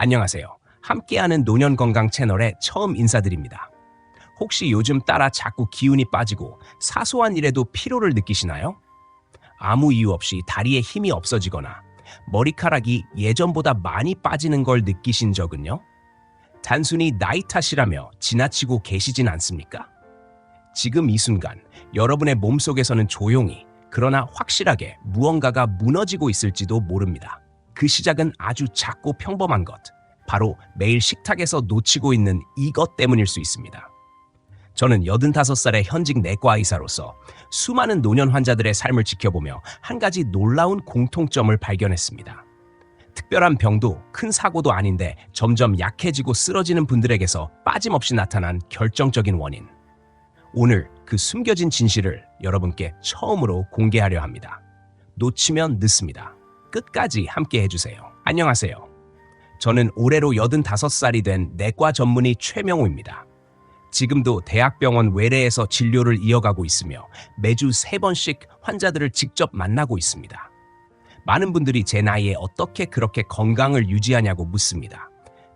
안녕하세요. 함께하는 노년건강 채널에 처음 인사드립니다. 혹시 요즘 따라 자꾸 기운이 빠지고 사소한 일에도 피로를 느끼시나요? 아무 이유 없이 다리에 힘이 없어지거나 머리카락이 예전보다 많이 빠지는 걸 느끼신 적은요? 단순히 나이 탓이라며 지나치고 계시진 않습니까? 지금 이 순간 여러분의 몸속에서는 조용히 그러나 확실하게 무언가가 무너지고 있을지도 모릅니다. 그 시작은 아주 작고 평범한 것, 바로 매일 식탁에서 놓치고 있는 이것 때문일 수 있습니다. 저는 85살의 현직 내과 의사로서 수많은 노년 환자들의 삶을 지켜보며 한 가지 놀라운 공통점을 발견했습니다. 특별한 병도 큰 사고도 아닌데 점점 약해지고 쓰러지는 분들에게서 빠짐없이 나타난 결정적인 원인. 오늘 그 숨겨진 진실을 여러분께 처음으로 공개하려 합니다. 놓치면 늦습니다. 끝까지 함께 해주세요. 안녕하세요. 저는 올해로 85살이 된 내과 전문의 최명호입니다. 지금도 대학병원 외래에서 진료를 이어가고 있으며 매주 3번씩 환자들을 직접 만나고 있습니다. 많은 분들이 제 나이에 어떻게 그렇게 건강을 유지하냐고 묻습니다.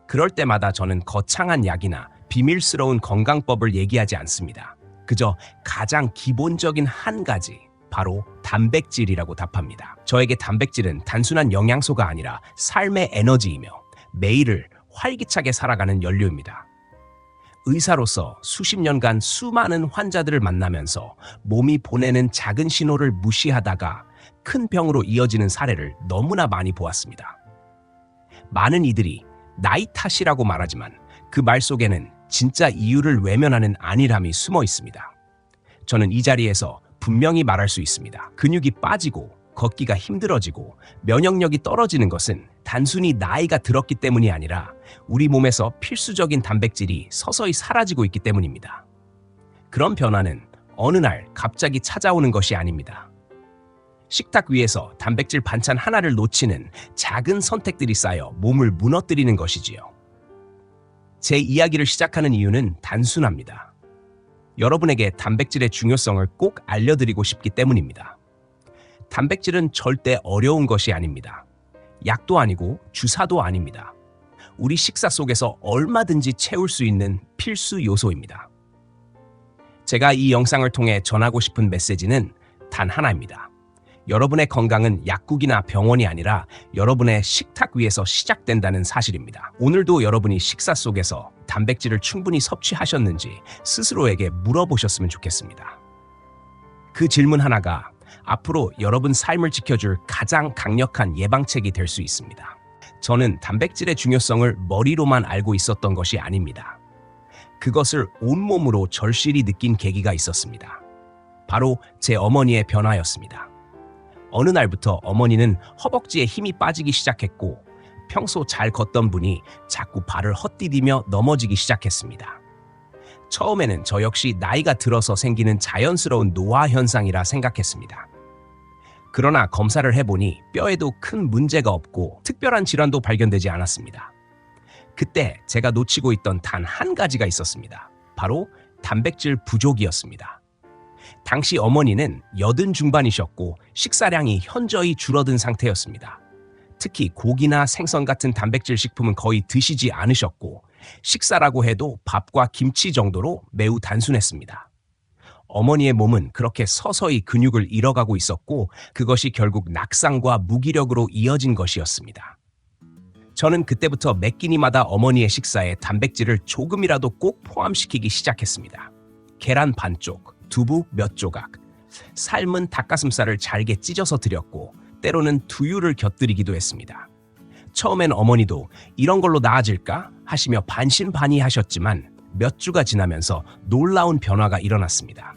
그럴 때마다 저는 거창한 약이나 비밀스러운 건강법을 얘기하지 않습니다. 그저 가장 기본적인 한 가지, 바로 단백질이라고 답합니다. 저에게 단백질은 단순한 영양소가 아니라 삶의 에너지이며 매일을 활기차게 살아가는 연료입니다. 의사로서 수십 년간 수많은 환자들을 만나면서 몸이 보내는 작은 신호를 무시하다가 큰 병으로 이어지는 사례를 너무나 많이 보았습니다. 많은 이들이 나이 탓이라고 말하지만 그 말 속에는 진짜 이유를 외면하는 안일함이 숨어 있습니다. 저는 이 자리에서 분명히 말할 수 있습니다. 근육이 빠지고 걷기가 힘들어지고 면역력이 떨어지는 것은 단순히 나이가 들었기 때문이 아니라 우리 몸에서 필수적인 단백질이 서서히 사라지고 있기 때문입니다. 그런 변화는 어느 날 갑자기 찾아오는 것이 아닙니다. 식탁 위에서 단백질 반찬 하나를 놓치는 작은 선택들이 쌓여 몸을 무너뜨리는 것이지요. 제 이야기를 시작하는 이유는 단순합니다. 여러분에게 단백질의 중요성을 꼭 알려드리고 싶기 때문입니다. 단백질은 절대 어려운 것이 아닙니다. 약도 아니고 주사도 아닙니다. 우리 식사 속에서 얼마든지 채울 수 있는 필수 요소입니다. 제가 이 영상을 통해 전하고 싶은 메시지는 단 하나입니다. 여러분의 건강은 약국이나 병원이 아니라 여러분의 식탁 위에서 시작된다는 사실입니다. 오늘도 여러분이 식사 속에서 단백질을 충분히 섭취하셨는지 스스로에게 물어보셨으면 좋겠습니다. 그 질문 하나가 앞으로 여러분 삶을 지켜줄 가장 강력한 예방책이 될 수 있습니다. 저는 단백질의 중요성을 머리로만 알고 있었던 것이 아닙니다. 그것을 온몸으로 절실히 느낀 계기가 있었습니다. 바로 제 어머니의 변화였습니다. 어느 날부터 어머니는 허벅지에 힘이 빠지기 시작했고 평소 잘 걷던 분이 자꾸 발을 헛디디며 넘어지기 시작했습니다. 처음에는 저 역시 나이가 들어서 생기는 자연스러운 노화 현상이라 생각했습니다. 그러나 검사를 해보니 뼈에도 큰 문제가 없고 특별한 질환도 발견되지 않았습니다. 그때 제가 놓치고 있던 단 한 가지가 있었습니다. 바로 단백질 부족이었습니다. 당시 어머니는 80 중반이셨고 식사량이 현저히 줄어든 상태였습니다. 특히 고기나 생선 같은 단백질 식품은 거의 드시지 않으셨고 식사라고 해도 밥과 김치 정도로 매우 단순했습니다. 어머니의 몸은 그렇게 서서히 근육을 잃어가고 있었고 그것이 결국 낙상과 무기력으로 이어진 것이었습니다. 저는 그때부터 매 끼니마다 어머니의 식사에 단백질을 조금이라도 꼭 포함시키기 시작했습니다. 계란 반쪽, 두부 몇 조각, 삶은 닭가슴살을 잘게 찢어서 드렸고 때로는 두유를 곁들이기도 했습니다. 처음엔 어머니도 이런 걸로 나아질까 하시며 반신반의하셨지만 몇 주가 지나면서 놀라운 변화가 일어났습니다.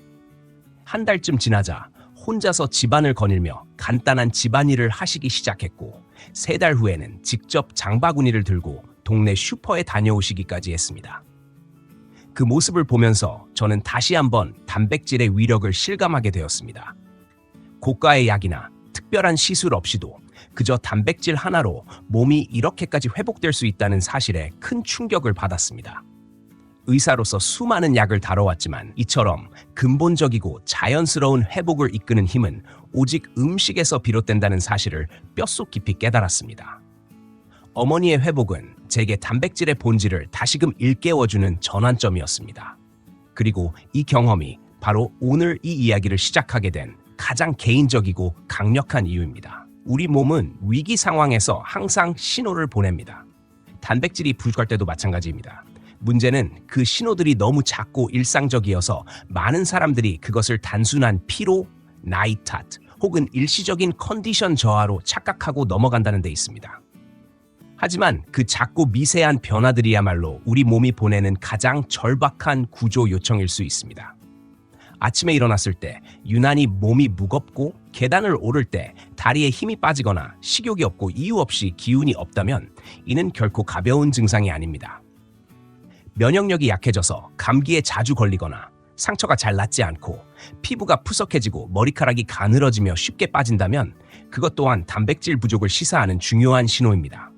한 달쯤 지나자 혼자서 집안을 거닐며 간단한 집안일을 하시기 시작했고 3달 후에는 직접 장바구니를 들고 동네 슈퍼에 다녀오시기까지 했습니다. 그 모습을 보면서 저는 다시 한번 단백질의 위력을 실감하게 되었습니다. 고가의 약이나 특별한 시술 없이도 그저 단백질 하나로 몸이 이렇게까지 회복될 수 있다는 사실에 큰 충격을 받았습니다. 의사로서 수많은 약을 다뤄왔지만 이처럼 근본적이고 자연스러운 회복을 이끄는 힘은 오직 음식에서 비롯된다는 사실을 뼛속 깊이 깨달았습니다. 어머니의 회복은 제게 단백질의 본질을 다시금 일깨워주는 전환점이었습니다. 그리고 이 경험이 바로 오늘 이 이야기를 시작하게 된 가장 개인적이고 강력한 이유입니다. 우리 몸은 위기 상황에서 항상 신호를 보냅니다. 단백질이 부족할 때도 마찬가지입니다. 문제는 그 신호들이 너무 작고 일상적이어서 많은 사람들이 그것을 단순한 피로, 나이 탓, 혹은 일시적인 컨디션 저하로 착각하고 넘어간다는 데 있습니다. 하지만 그 작고 미세한 변화들이야말로 우리 몸이 보내는 가장 절박한 구조 요청일 수 있습니다. 아침에 일어났을 때 유난히 몸이 무겁고 계단을 오를 때 다리에 힘이 빠지거나 식욕이 없고 이유 없이 기운이 없다면 이는 결코 가벼운 증상이 아닙니다. 면역력이 약해져서 감기에 자주 걸리거나 상처가 잘 낫지 않고 피부가 푸석해지고 머리카락이 가늘어지며 쉽게 빠진다면 그것 또한 단백질 부족을 시사하는 중요한 신호입니다.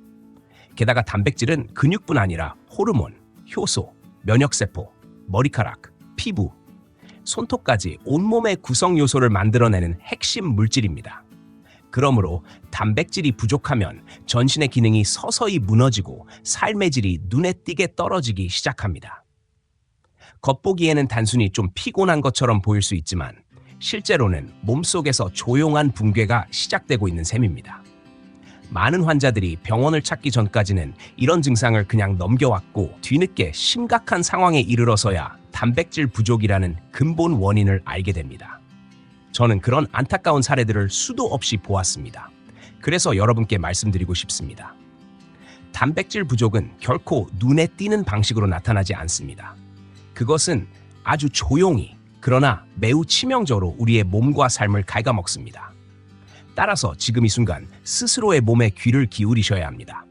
게다가 단백질은 근육뿐 아니라 호르몬, 효소, 면역세포, 머리카락, 피부, 손톱까지 온몸의 구성 요소를 만들어내는 핵심 물질입니다. 그러므로 단백질이 부족하면 전신의 기능이 서서히 무너지고 삶의 질이 눈에 띄게 떨어지기 시작합니다. 겉보기에는 단순히 좀 피곤한 것처럼 보일 수 있지만 실제로는 몸속에서 조용한 붕괴가 시작되고 있는 셈입니다. 많은 환자들이 병원을 찾기 전까지는 이런 증상을 그냥 넘겨왔고 뒤늦게 심각한 상황에 이르러서야 단백질 부족이라는 근본 원인을 알게 됩니다. 저는 그런 안타까운 사례들을 수도 없이 보았습니다. 그래서 여러분께 말씀드리고 싶습니다. 단백질 부족은 결코 눈에 띄는 방식으로 나타나지 않습니다. 그것은 아주 조용히 그러나 매우 치명적으로 우리의 몸과 삶을 갉아먹습니다. 따라서 지금 이 순간 스스로의 몸에 귀를 기울이셔야 합니다.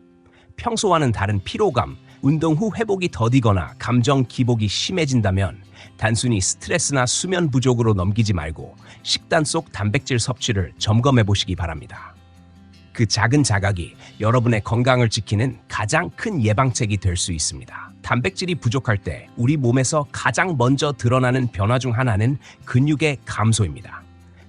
평소와는 다른 피로감, 운동 후 회복이 더디거나 감정 기복이 심해진다면 단순히 스트레스나 수면 부족으로 넘기지 말고 식단 속 단백질 섭취를 점검해 보시기 바랍니다. 그 작은 자각이 여러분의 건강을 지키는 가장 큰 예방책이 될 수 있습니다. 단백질이 부족할 때 우리 몸에서 가장 먼저 드러나는 변화 중 하나는 근육의 감소입니다.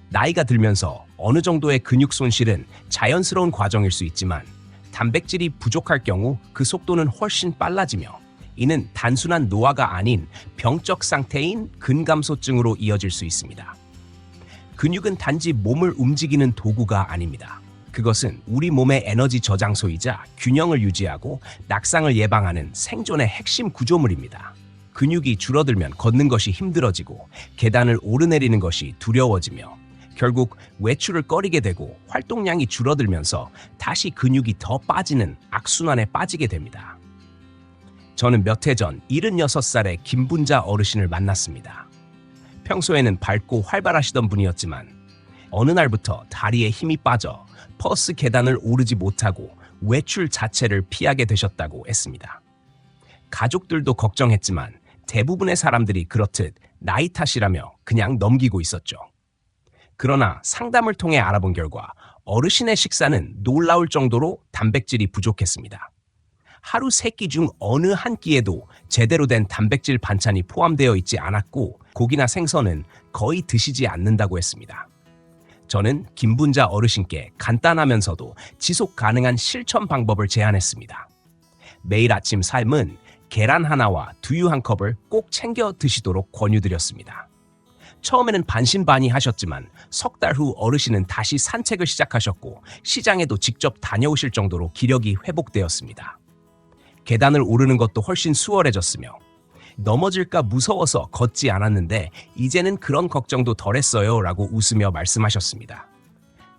나이가 들면서 어느 정도의 근육 손실은 자연스러운 과정일 수 있지만 단백질이 부족할 경우 그 속도는 훨씬 빨라지며 이는 단순한 노화가 아닌 병적 상태인 근감소증으로 이어질 수 있습니다. 근육은 단지 몸을 움직이는 도구가 아닙니다. 그것은 우리 몸의 에너지 저장소이자 균형을 유지하고 낙상을 예방하는 생존의 핵심 구조물입니다. 근육이 줄어들면 걷는 것이 힘들어지고 계단을 오르내리는 것이 두려워지며 결국 외출을 꺼리게 되고 활동량이 줄어들면서 다시 근육이 더 빠지는 악순환에 빠지게 됩니다. 저는 몇 해 전 76살의 김분자 어르신을 만났습니다. 평소에는 밝고 활발하시던 분이었지만 어느 날부터 다리에 힘이 빠져 버스 계단을 오르지 못하고 외출 자체를 피하게 되셨다고 했습니다. 가족들도 걱정했지만 대부분의 사람들이 그렇듯 나이 탓이라며 그냥 넘기고 있었죠. 그러나 상담을 통해 알아본 결과 어르신의 식사는 놀라울 정도로 단백질이 부족했습니다. 하루 3끼 중 어느 한 끼에도 제대로 된 단백질 반찬이 포함되어 있지 않았고 고기나 생선은 거의 드시지 않는다고 했습니다. 저는 김분자 어르신께 간단하면서도 지속 가능한 실천 방법을 제안했습니다. 매일 아침 삶은 계란 하나와 두유 한 컵을 꼭 챙겨 드시도록 권유드렸습니다. 처음에는 반신반의하셨지만 석 달 후 어르신은 다시 산책을 시작하셨고 시장에도 직접 다녀오실 정도로 기력이 회복되었습니다. 계단을 오르는 것도 훨씬 수월해졌으며 넘어질까 무서워서 걷지 않았는데 이제는 그런 걱정도 덜했어요 라고 웃으며 말씀하셨습니다.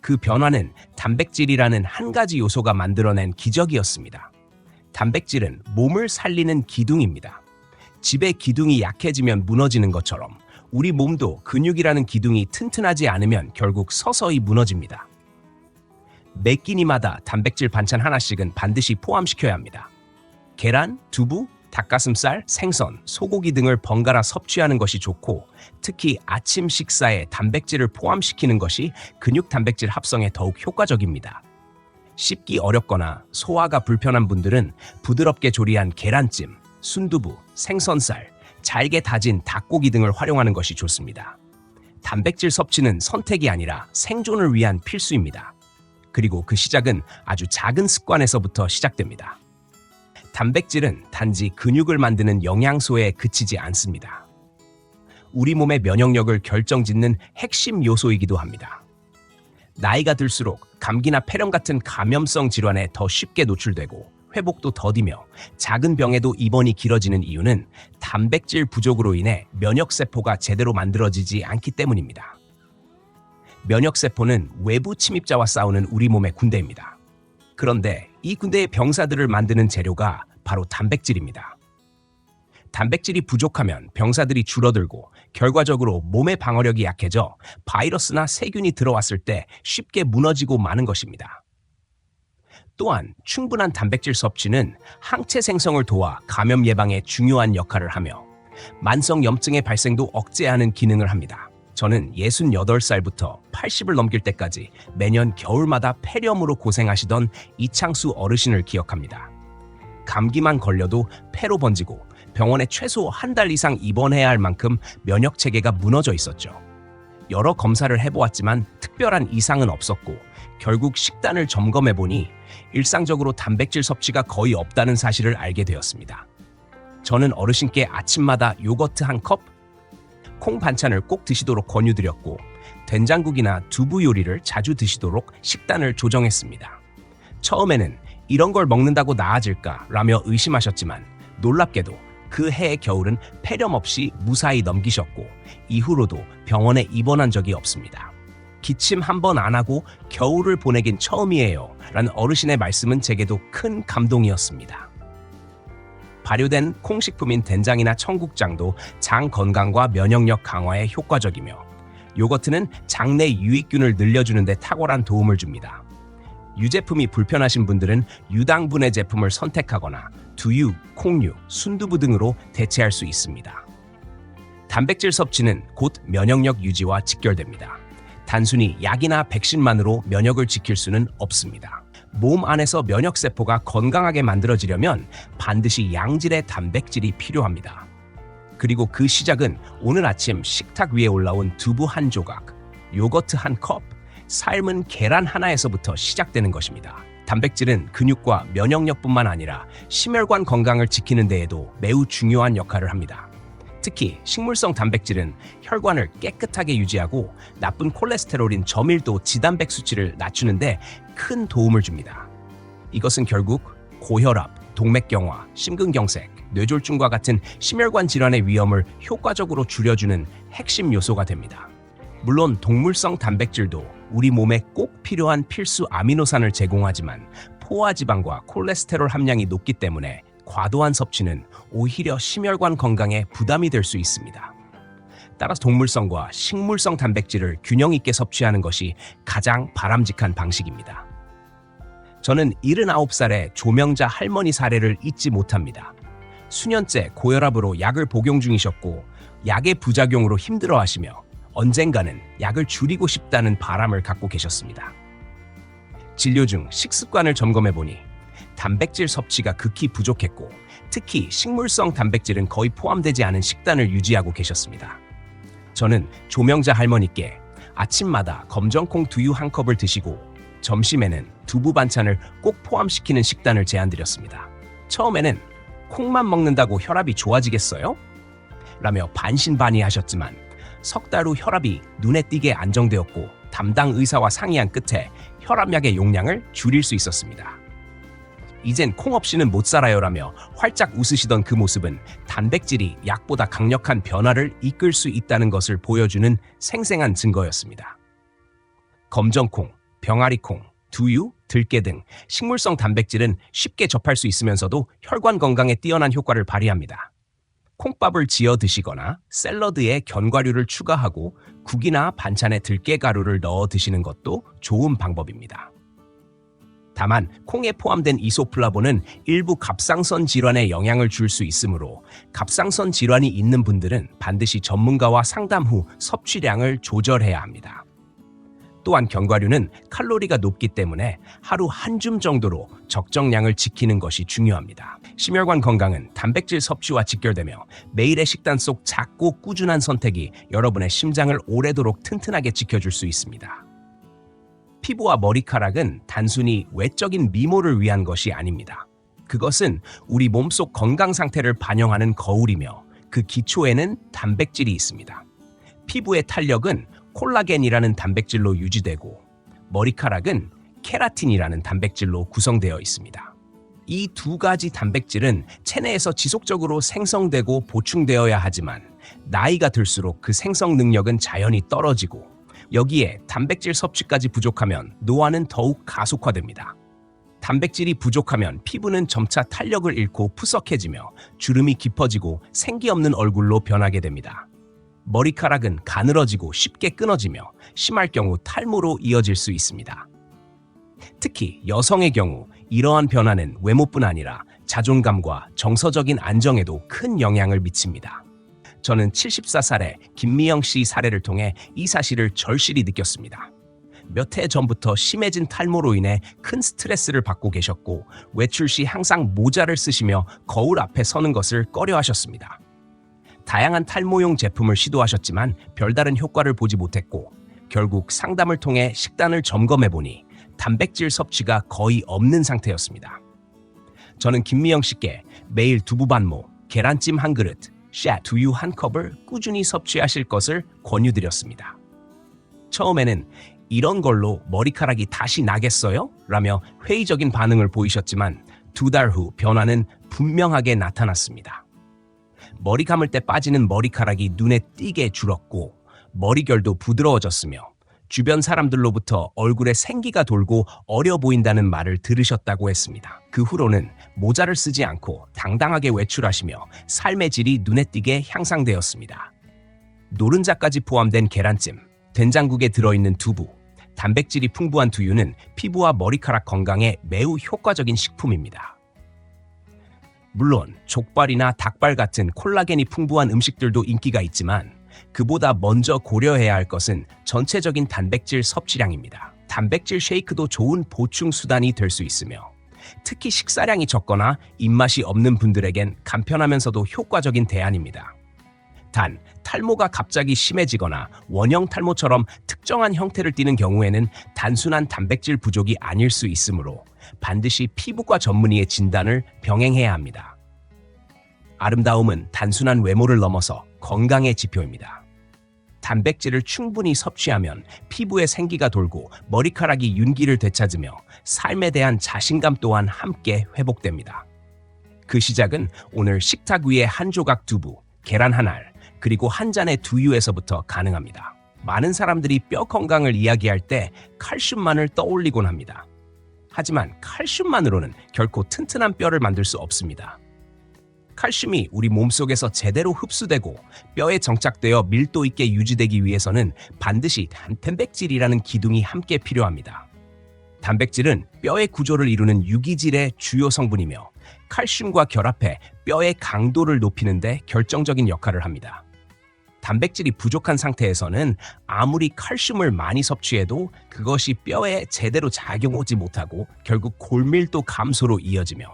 그 변화는 단백질이라는 한 가지 요소가 만들어낸 기적이었습니다. 단백질은 몸을 살리는 기둥입니다. 집의 기둥이 약해지면 무너지는 것처럼 우리 몸도 근육이라는 기둥이 튼튼하지 않으면 결국 서서히 무너집니다. 매 끼니마다 단백질 반찬 하나씩은 반드시 포함시켜야 합니다. 계란, 두부, 닭가슴살, 생선, 소고기 등을 번갈아 섭취하는 것이 좋고 특히 아침 식사에 단백질을 포함시키는 것이 근육 단백질 합성에 더욱 효과적입니다. 씹기 어렵거나 소화가 불편한 분들은 부드럽게 조리한 계란찜, 순두부, 생선살, 잘게 다진 닭고기 등을 활용하는 것이 좋습니다. 단백질 섭취는 선택이 아니라 생존을 위한 필수입니다. 그리고 그 시작은 아주 작은 습관에서부터 시작됩니다. 단백질은 단지 근육을 만드는 영양소에 그치지 않습니다. 우리 몸의 면역력을 결정짓는 핵심 요소이기도 합니다. 나이가 들수록 감기나 폐렴 같은 감염성 질환에 더 쉽게 노출되고 회복도 더디며 작은 병에도 입원이 길어지는 이유는 단백질 부족으로 인해 면역세포가 제대로 만들어지지 않기 때문입니다. 면역세포는 외부 침입자와 싸우는 우리 몸의 군대입니다. 그런데 이 군대의 병사들을 만드는 재료가 바로 단백질입니다. 단백질이 부족하면 병사들이 줄어들고 결과적으로 몸의 방어력이 약해져 바이러스나 세균이 들어왔을 때 쉽게 무너지고 마는 것입니다. 또한 충분한 단백질 섭취는 항체 생성을 도와 감염 예방에 중요한 역할을 하며 만성 염증의 발생도 억제하는 기능을 합니다. 저는 68살부터 80을 넘길 때까지 매년 겨울마다 폐렴으로 고생하시던 이창수 어르신을 기억합니다. 감기만 걸려도 폐로 번지고 병원에 최소 한 달 이상 입원해야 할 만큼 면역 체계가 무너져 있었죠. 여러 검사를 해보았지만 특별한 이상은 없었고 결국 식단을 점검해보니 일상적으로 단백질 섭취가 거의 없다는 사실을 알게 되었습니다. 저는 어르신께 아침마다 요거트 한 컵, 콩 반찬을 꼭 드시도록 권유드렸고 된장국이나 두부 요리를 자주 드시도록 식단을 조정했습니다. 처음에는 이런 걸 먹는다고 나아질까 라며 의심하셨지만 놀랍게도 그 해의 겨울은 폐렴 없이 무사히 넘기셨고 이후로도 병원에 입원한 적이 없습니다. 기침 한 번 안 하고 겨울을 보내긴 처음이에요 라는 어르신의 말씀은 제게도 큰 감동이었습니다. 발효된 콩식품인 된장이나 청국장도 장 건강과 면역력 강화에 효과적이며 요거트는 장내 유익균을 늘려주는 데 탁월한 도움을 줍니다. 유제품이 불편하신 분들은 유당분해 제품을 선택하거나 두유, 콩류, 순두부 등으로 대체할 수 있습니다. 단백질 섭취는 곧 면역력 유지와 직결됩니다. 단순히 약이나 백신만으로 면역을 지킬 수는 없습니다. 몸 안에서 면역세포가 건강하게 만들어지려면 반드시 양질의 단백질이 필요합니다. 그리고 그 시작은 오늘 아침 식탁 위에 올라온 두부 한 조각, 요거트 한 컵, 삶은 계란 하나에서부터 시작되는 것입니다. 단백질은 근육과 면역력뿐만 아니라 심혈관 건강을 지키는 데에도 매우 중요한 역할을 합니다. 특히 식물성 단백질은 혈관을 깨끗하게 유지하고 나쁜 콜레스테롤인 저밀도 지단백 수치를 낮추는 데 큰 도움을 줍니다. 이것은 결국 고혈압, 동맥경화, 심근경색, 뇌졸중과 같은 심혈관 질환의 위험을 효과적으로 줄여주는 핵심 요소가 됩니다. 물론 동물성 단백질도 우리 몸에 꼭 필요한 필수 아미노산을 제공하지만 포화지방과 콜레스테롤 함량이 높기 때문에 과도한 섭취는 오히려 심혈관 건강에 부담이 될 수 있습니다. 따라서 동물성과 식물성 단백질을 균형 있게 섭취하는 것이 가장 바람직한 방식입니다. 저는 79살의 조명자 할머니 사례를 잊지 못합니다. 수년째 고혈압으로 약을 복용 중이셨고 약의 부작용으로 힘들어하시며 언젠가는 약을 줄이고 싶다는 바람을 갖고 계셨습니다. 진료 중 식습관을 점검해보니 단백질 섭취가 극히 부족했고 특히 식물성 단백질은 거의 포함되지 않은 식단을 유지하고 계셨습니다. 저는 조명자 할머니께 아침마다 검정콩 두유 한 컵을 드시고 점심에는 두부 반찬을 꼭 포함시키는 식단을 제안드렸습니다. 처음에는 콩만 먹는다고 혈압이 좋아지겠어요? 라며 반신반의하셨지만 석 달 후 혈압이 눈에 띄게 안정되었고 담당 의사와 상의한 끝에 혈압약의 용량을 줄일 수 있었습니다. 이젠 콩 없이는 못 살아요라며 활짝 웃으시던 그 모습은 단백질이 약보다 강력한 변화를 이끌 수 있다는 것을 보여주는 생생한 증거였습니다. 검정콩, 병아리콩, 두유, 들깨 등 식물성 단백질은 쉽게 접할 수 있으면서도 혈관 건강에 뛰어난 효과를 발휘합니다. 콩밥을 지어 드시거나 샐러드에 견과류를 추가하고 국이나 반찬에 들깨가루를 넣어 드시는 것도 좋은 방법입니다. 다만 콩에 포함된 이소플라본은 일부 갑상선 질환에 영향을 줄 수 있으므로 갑상선 질환이 있는 분들은 반드시 전문가와 상담 후 섭취량을 조절해야 합니다. 또한 견과류는 칼로리가 높기 때문에 하루 한 줌 정도로 적정량을 지키는 것이 중요합니다. 심혈관 건강은 단백질 섭취와 직결되며 매일의 식단 속 작고 꾸준한 선택이 여러분의 심장을 오래도록 튼튼하게 지켜줄 수 있습니다. 피부와 머리카락은 단순히 외적인 미모를 위한 것이 아닙니다. 그것은 우리 몸속 건강 상태를 반영하는 거울이며 그 기초에는 단백질이 있습니다. 피부의 탄력은 콜라겐이라는 단백질로 유지되고 머리카락은 케라틴이라는 단백질로 구성되어 있습니다. 이 두 가지 단백질은 체내에서 지속적으로 생성되고 보충되어야 하지만 나이가 들수록 그 생성 능력은 자연히 떨어지고 여기에 단백질 섭취까지 부족하면 노화는 더욱 가속화됩니다. 단백질이 부족하면 피부는 점차 탄력을 잃고 푸석해지며 주름이 깊어지고 생기 없는 얼굴로 변하게 됩니다. 머리카락은 가늘어지고 쉽게 끊어지며 심할 경우 탈모로 이어질 수 있습니다. 특히 여성의 경우 이러한 변화는 외모뿐 아니라 자존감과 정서적인 안정에도 큰 영향을 미칩니다. 저는 74살의 김미영 씨 사례를 통해 이 사실을 절실히 느꼈습니다. 몇 해 전부터 심해진 탈모로 인해 큰 스트레스를 받고 계셨고 외출 시 항상 모자를 쓰시며 거울 앞에 서는 것을 꺼려하셨습니다. 다양한 탈모용 제품을 시도하셨지만 별다른 효과를 보지 못했고 결국 상담을 통해 식단을 점검해보니 단백질 섭취가 거의 없는 상태였습니다. 저는 김미영 씨께 매일 두부 반모, 계란찜 한 그릇, 두유 한 컵을 꾸준히 섭취하실 것을 권유드렸습니다. 처음에는 이런 걸로 머리카락이 다시 나겠어요? 라며 회의적인 반응을 보이셨지만 2달 후 변화는 분명하게 나타났습니다. 머리 감을 때 빠지는 머리카락이 눈에 띄게 줄었고 머리결도 부드러워졌으며 주변 사람들로부터 얼굴에 생기가 돌고 어려 보인다는 말을 들으셨다고 했습니다. 그 후로는 모자를 쓰지 않고 당당하게 외출하시며 삶의 질이 눈에 띄게 향상되었습니다. 노른자까지 포함된 계란찜, 된장국에 들어있는 두부, 단백질이 풍부한 두유는 피부와 머리카락 건강에 매우 효과적인 식품입니다. 물론 족발이나 닭발 같은 콜라겐이 풍부한 음식들도 인기가 있지만 그보다 먼저 고려해야 할 것은 전체적인 단백질 섭취량입니다. 단백질 쉐이크도 좋은 보충 수단이 될 수 있으며 특히 식사량이 적거나 입맛이 없는 분들에겐 간편하면서도 효과적인 대안입니다. 단, 탈모가 갑자기 심해지거나 원형 탈모처럼 특정한 형태를 띠는 경우에는 단순한 단백질 부족이 아닐 수 있으므로 반드시 피부과 전문의의 진단을 병행해야 합니다. 아름다움은 단순한 외모를 넘어서 건강의 지표입니다. 단백질을 충분히 섭취하면 피부에 생기가 돌고 머리카락이 윤기를 되찾으며 삶에 대한 자신감 또한 함께 회복됩니다. 그 시작은 오늘 식탁 위에 한 조각 두부, 계란 한 알, 그리고 한 잔의 두유에서부터 가능합니다. 많은 사람들이 뼈 건강을 이야기할 때 칼슘만을 떠올리곤 합니다. 하지만 칼슘만으로는 결코 튼튼한 뼈를 만들 수 없습니다. 칼슘이 우리 몸속에서 제대로 흡수되고 뼈에 정착되어 밀도 있게 유지되기 위해서는 반드시 단백질이라는 기둥이 함께 필요합니다. 단백질은 뼈의 구조를 이루는 유기질의 주요 성분이며 칼슘과 결합해 뼈의 강도를 높이는 데 결정적인 역할을 합니다. 단백질이 부족한 상태에서는 아무리 칼슘을 많이 섭취해도 그것이 뼈에 제대로 작용하지 못하고 결국 골밀도 감소로 이어지며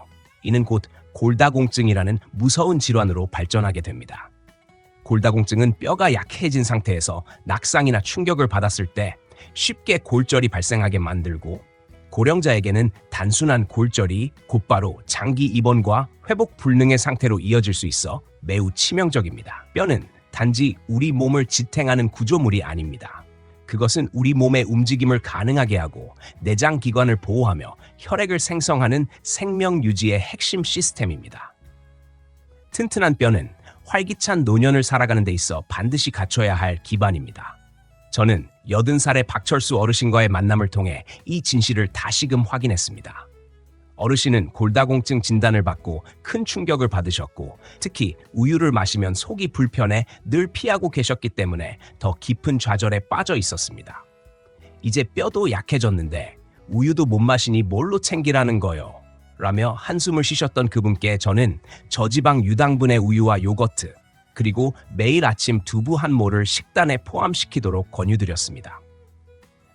이는 곧 골다공증이라는 무서운 질환으로 발전하게 됩니다. 골다공증은 뼈가 약해진 상태에서 낙상이나 충격을 받았을 때 쉽게 골절이 발생하게 만들고 고령자에게는 단순한 골절이 곧바로 장기 입원과 회복 불능의 상태로 이어질 수 있어 매우 치명적입니다. 뼈는 단지 우리 몸을 지탱하는 구조물이 아닙니다. 그것은 우리 몸의 움직임을 가능하게 하고 내장 기관을 보호하며 혈액을 생성하는 생명 유지의 핵심 시스템입니다. 튼튼한 뼈는 활기찬 노년을 살아가는 데 있어 반드시 갖춰야 할 기반입니다. 저는 80살의 박철수 어르신과의 만남을 통해 이 진실을 다시금 확인했습니다. 어르신은 골다공증 진단을 받고 큰 충격을 받으셨고 특히 우유를 마시면 속이 불편해 늘 피하고 계셨기 때문에 더 깊은 좌절에 빠져 있었습니다. 이제 뼈도 약해졌는데 우유도 못 마시니 뭘로 챙기라는 거요? 라며 한숨을 쉬셨던 그분께 저는 저지방 유당분의 우유와 요거트 그리고 매일 아침 두부 한 모를 식단에 포함시키도록 권유드렸습니다.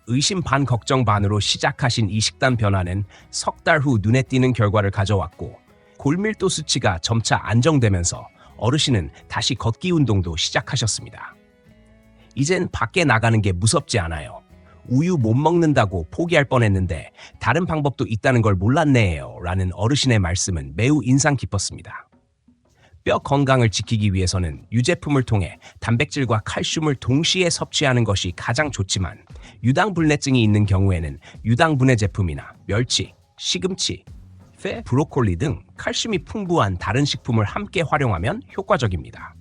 의심 반 걱정 반으로 시작하신 이 식단 변화는 석 달 후 눈에 띄는 결과를 가져왔고 골밀도 수치가 점차 안정되면서 어르신은 다시 걷기 운동도 시작하셨습니다. 이젠 밖에 나가는 게 무섭지 않아요. 우유 못 먹는다고 포기할 뻔했는데 다른 방법도 있다는 걸 몰랐네요. 라는 어르신의 말씀은 매우 인상 깊었습니다. 뼈 건강을 지키기 위해서는 유제품을 통해 단백질과 칼슘을 동시에 섭취하는 것이 가장 좋지만 유당불내증이 있는 경우에는 유당분해 제품이나 멸치, 시금치, 회, 브로콜리 등 칼슘이 풍부한 다른 식품을 함께 활용하면 효과적입니다.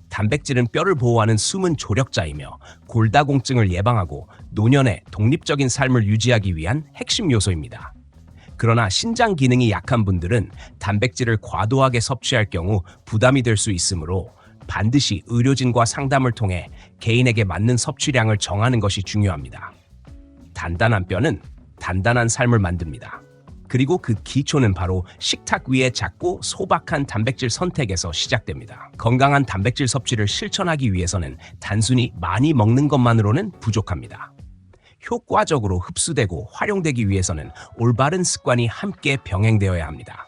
단백질은 뼈를 보호하는 숨은 조력자이며 골다공증을 예방하고 노년의 독립적인 삶을 유지하기 위한 핵심 요소입니다. 그러나 신장 기능이 약한 분들은 단백질을 과도하게 섭취할 경우 부담이 될 수 있으므로 반드시 의료진과 상담을 통해 개인에게 맞는 섭취량을 정하는 것이 중요합니다. 단단한 뼈는 단단한 삶을 만듭니다. 그리고 그 기초는 바로 식탁 위에 작고 소박한 단백질 선택에서 시작됩니다. 건강한 단백질 섭취를 실천하기 위해서는 단순히 많이 먹는 것만으로는 부족합니다. 효과적으로 흡수되고 활용되기 위해서는 올바른 습관이 함께 병행되어야 합니다.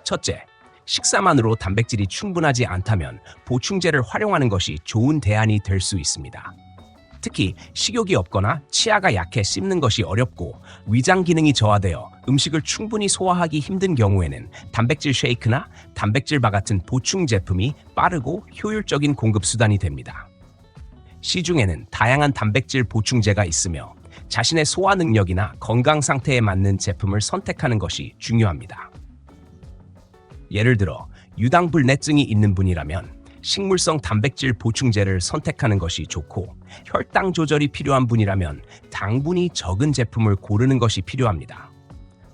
첫째, 식사만으로 단백질이 충분하지 않다면 보충제를 활용하는 것이 좋은 대안이 될 수 있습니다. 특히 식욕이 없거나 치아가 약해 씹는 것이 어렵고 위장 기능이 저하되어 음식을 충분히 소화하기 힘든 경우에는 단백질 쉐이크나 단백질바 같은 보충 제품이 빠르고 효율적인 공급 수단이 됩니다. 시중에는 다양한 단백질 보충제가 있으며 자신의 소화 능력이나 건강 상태에 맞는 제품을 선택하는 것이 중요합니다. 예를 들어 유당불내증이 있는 분이라면 식물성 단백질 보충제를 선택하는 것이 좋고 혈당 조절이 필요한 분이라면 당분이 적은 제품을 고르는 것이 필요합니다.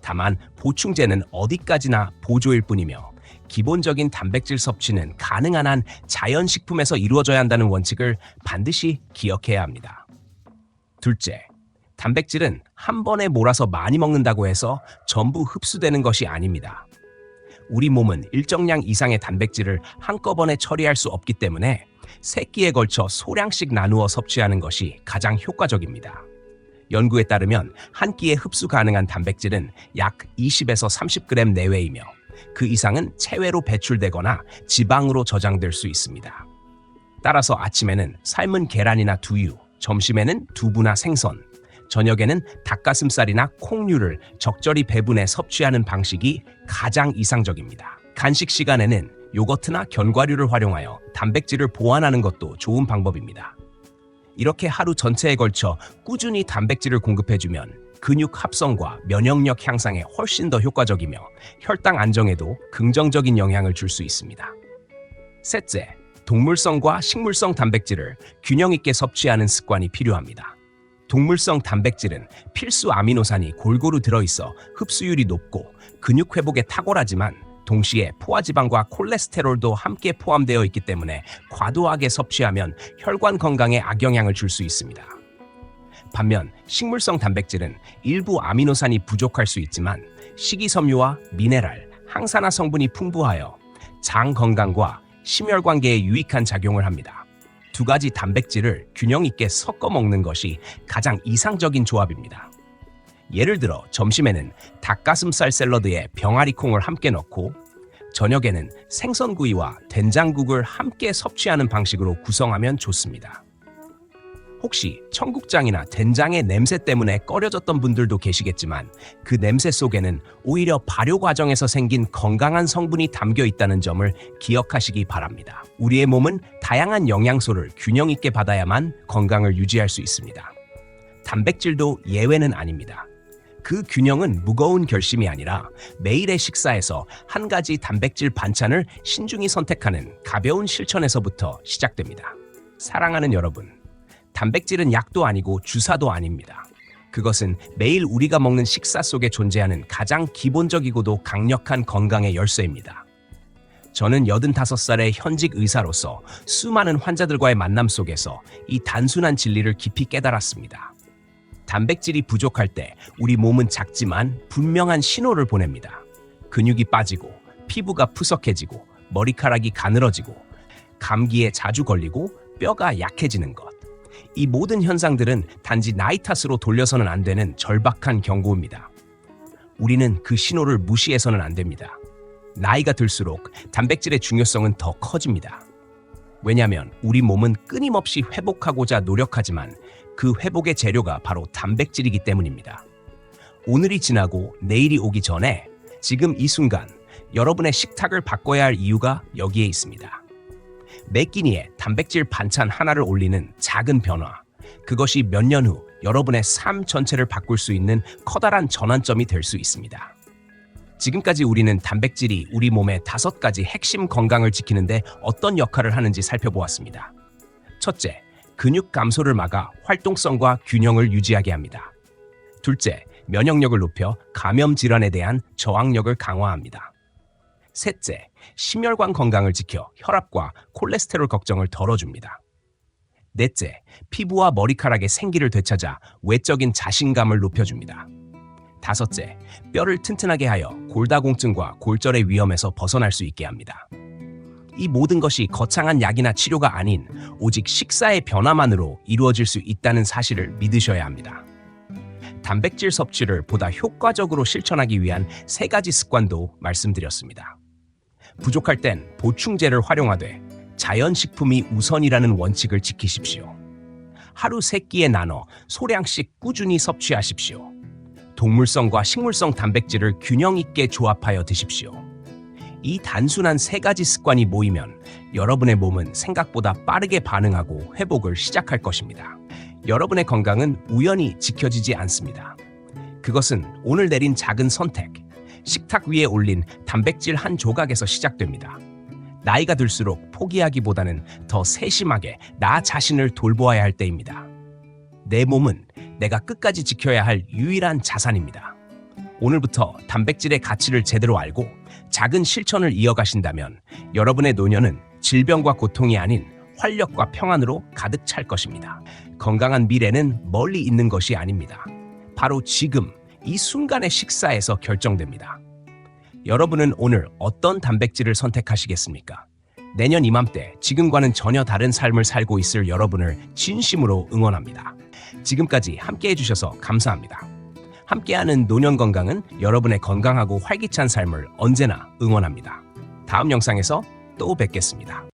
다만 보충제는 어디까지나 보조일 뿐이며 기본적인 단백질 섭취는 가능한 한 자연식품에서 이루어져야 한다는 원칙을 반드시 기억해야 합니다. 둘째, 단백질은 한 번에 몰아서 많이 먹는다고 해서 전부 흡수되는 것이 아닙니다. 우리 몸은 일정량 이상의 단백질을 한꺼번에 처리할 수 없기 때문에 세끼에 걸쳐 소량씩 나누어 섭취하는 것이 가장 효과적입니다. 연구에 따르면 한 끼에 흡수 가능한 단백질은 약 20에서 30g 내외이며 그 이상은 체외로 배출되거나 지방으로 저장될 수 있습니다. 따라서 아침에는 삶은 계란이나 두유, 점심에는 두부나 생선, 저녁에는 닭가슴살이나 콩류를 적절히 배분해 섭취하는 방식이 가장 이상적입니다. 간식 시간에는 요거트나 견과류를 활용하여 단백질을 보완하는 것도 좋은 방법입니다. 이렇게 하루 전체에 걸쳐 꾸준히 단백질을 공급해주면 근육 합성과 면역력 향상에 훨씬 더 효과적이며 혈당 안정에도 긍정적인 영향을 줄 수 있습니다. 셋째, 동물성과 식물성 단백질을 균형 있게 섭취하는 습관이 필요합니다. 동물성 단백질은 필수 아미노산이 골고루 들어있어 흡수율이 높고 근육 회복에 탁월하지만 동시에 포화지방과 콜레스테롤도 함께 포함되어 있기 때문에 과도하게 섭취하면 혈관 건강에 악영향을 줄 수 있습니다. 반면 식물성 단백질은 일부 아미노산이 부족할 수 있지만 식이섬유와 미네랄, 항산화 성분이 풍부하여 장 건강과 심혈관계에 유익한 작용을 합니다. 두 가지 단백질을 균형 있게 섞어 먹는 것이 가장 이상적인 조합입니다. 예를 들어 점심에는 닭가슴살 샐러드에 병아리콩을 함께 넣고 저녁에는 생선구이와 된장국을 함께 섭취하는 방식으로 구성하면 좋습니다. 혹시 청국장이나 된장의 냄새 때문에 꺼려졌던 분들도 계시겠지만 그 냄새 속에는 오히려 발효 과정에서 생긴 건강한 성분이 담겨 있다는 점을 기억하시기 바랍니다. 우리의 몸은 다양한 영양소를 균형 있게 받아야만 건강을 유지할 수 있습니다. 단백질도 예외는 아닙니다. 그 균형은 무거운 결심이 아니라 매일의 식사에서 한 가지 단백질 반찬을 신중히 선택하는 가벼운 실천에서부터 시작됩니다. 사랑하는 여러분, 단백질은 약도 아니고 주사도 아닙니다. 그것은 매일 우리가 먹는 식사 속에 존재하는 가장 기본적이고도 강력한 건강의 열쇠입니다. 저는 85살의 현직 의사로서 수많은 환자들과의 만남 속에서 이 단순한 진리를 깊이 깨달았습니다. 단백질이 부족할 때 우리 몸은 작지만 분명한 신호를 보냅니다. 근육이 빠지고 피부가 푸석해지고 머리카락이 가늘어지고 감기에 자주 걸리고 뼈가 약해지는 것. 이 모든 현상들은 단지 나이 탓으로 돌려서는 안 되는 절박한 경고입니다. 우리는 그 신호를 무시해서는 안 됩니다. 나이가 들수록 단백질의 중요성은 더 커집니다. 왜냐하면 우리 몸은 끊임없이 회복하고자 노력하지만 그 회복의 재료가 바로 단백질이기 때문입니다. 오늘이 지나고 내일이 오기 전에 지금 이 순간 여러분의 식탁을 바꿔야 할 이유가 여기에 있습니다. 매 끼니에 단백질 반찬 하나를 올리는 작은 변화, 그것이 몇 년 후 여러분의 삶 전체를 바꿀 수 있는 커다란 전환점이 될 수 있습니다. 지금까지 우리는 단백질이 우리 몸의 5가지 핵심 건강을 지키는데 어떤 역할을 하는지 살펴보았습니다. 첫째, 근육 감소를 막아 활동성과 균형을 유지하게 합니다. 둘째, 면역력을 높여 감염 질환에 대한 저항력을 강화합니다. 셋째, 심혈관 건강을 지켜 혈압과 콜레스테롤 걱정을 덜어줍니다. 넷째, 피부와 머리카락의 생기를 되찾아 외적인 자신감을 높여줍니다. 다섯째, 뼈를 튼튼하게 하여 골다공증과 골절의 위험에서 벗어날 수 있게 합니다. 이 모든 것이 거창한 약이나 치료가 아닌 오직 식사의 변화만으로 이루어질 수 있다는 사실을 믿으셔야 합니다. 단백질 섭취를 보다 효과적으로 실천하기 위한 3가지 습관도 말씀드렸습니다. 부족할 땐 보충제를 활용하되 자연식품이 우선이라는 원칙을 지키십시오. 하루 3끼에 나눠 소량씩 꾸준히 섭취하십시오. 동물성과 식물성 단백질을 균형 있게 조합하여 드십시오. 이 단순한 3가지 습관이 모이면 여러분의 몸은 생각보다 빠르게 반응하고 회복을 시작할 것입니다. 여러분의 건강은 우연히 지켜지지 않습니다. 그것은 오늘 내린 작은 선택, 식탁 위에 올린 단백질 한 조각에서 시작됩니다. 나이가 들수록 포기하기보다는 더 세심하게 나 자신을 돌보아야 할 때입니다. 내 몸은 내가 끝까지 지켜야 할 유일한 자산입니다. 오늘부터 단백질의 가치를 제대로 알고 작은 실천을 이어가신다면 여러분의 노년은 질병과 고통이 아닌 활력과 평안으로 가득 찰 것입니다. 건강한 미래는 멀리 있는 것이 아닙니다. 바로 지금 이 순간의 식사에서 결정됩니다. 여러분은 오늘 어떤 단백질을 선택하시겠습니까? 내년 이맘때 지금과는 전혀 다른 삶을 살고 있을 여러분을 진심으로 응원합니다. 지금까지 함께해 주셔서 감사합니다. 함께하는 노년 건강은 여러분의 건강하고 활기찬 삶을 언제나 응원합니다. 다음 영상에서 또 뵙겠습니다.